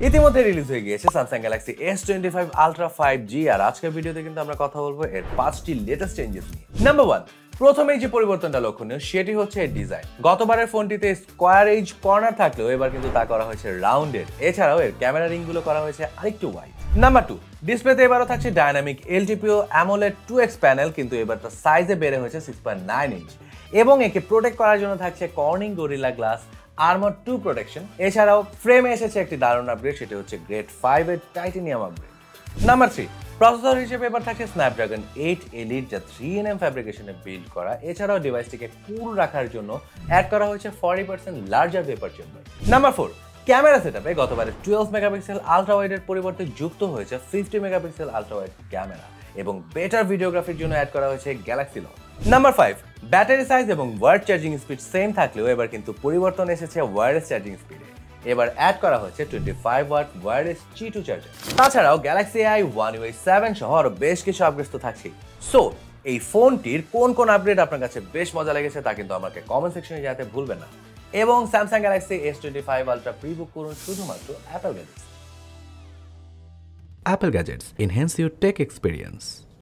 ইতিমধ্যে রিলিজ হয়ে গিয়েছে Samsung Galaxy S25 ultra 5G আর আজকের ভিডিওতে কিন্তু আমরা কথা বলবো এর 5টি লেটেস্ট চেঞ্জেস নিয়ে। নাম্বার 1, প্রথমেই যে পরিবর্তনটা লক্ষণীয় সেটি হচ্ছে এর ডিজাইন। গতবারের ফোনটিতে স্কোয়ার এজ কর্নার থাকলেও এবার কিন্তু তা করা হয়েছে রাউন্ডেড। এছাড়াও এর ক্যামেরা রিংগুলো করা হয়েছে আরেকটু ওয়াইড। নাম্বার 2, ডিসপ্লেতে এবারও থাকছে dynamic LTPO AMOLED 2X panel, কিন্তু এবার তার সাইজে বেড়ে হয়েছে 6.9 ইঞ্চ এবং একে প্রোটেক্ট করার জন্য থাকছে Corning gorilla glass armour 2 protection. এছাড়াও ফ্রেমে এসেছে একটি দারুণ আপগ্রেড, সেটি হচ্ছে গ্রেড 5 এর টাইটানিয়াম আপগ্রেড। নাম্বার 3, প্রসেসর হিসেবে এবার থাকছে স্ন্যাপড্রাগন 8 Elite, যা 3nm ফ্যাব্রিকেশনে বিল্ড করা। এছাড়াও ডিভাইসটিকে কুল রাখার জন্য অ্যাড করা হয়েছে 40% larger vapour chamber. Number 4, camera সেটআপে গতবারের 12 মেগাপিক্সেল আলট্রা ওয়াইডের পরিবর্তে যুক্ত হয়েছে 50 মেগাপিক্সেল আলট্রা ওয়াইড ক্যামেরা এবং বেটার ভিডিওগ্রাফির জন্য অ্যাড করা হয়েছে Galaxy Log. Number 5, battery size এবং ওয়ার্ড চার্জিং স্পিড সেম থাকলেও এবার কিন্তু পরিবর্তন এসেছে ওয়্যারলেস চার্জিং স্পিডে। এবার অ্যাড করা হয়েছে 25 ওয়াট ওয়্যারলেস G2 চার্জার। তাছাড়াও গ্যালাক্সি AI One UI 7 সহ আরো বেশ কিছু আপগ্রেড তো থাকছেই। সো এই ফোনটির কোন কোন আপগ্রেড আপনার কাছে বেশ মজা লেগেছে তা কিন্তু আমাকে কমেন্ট সেকশনে জানাতে ভুলবেন না। এবং স্যামসাং গ্যালাক্সি S25 আলট্রা প্রি-বুক করুন শুধুমাত্র Apple gadgets. Apple Gadgets enhance your tech experience.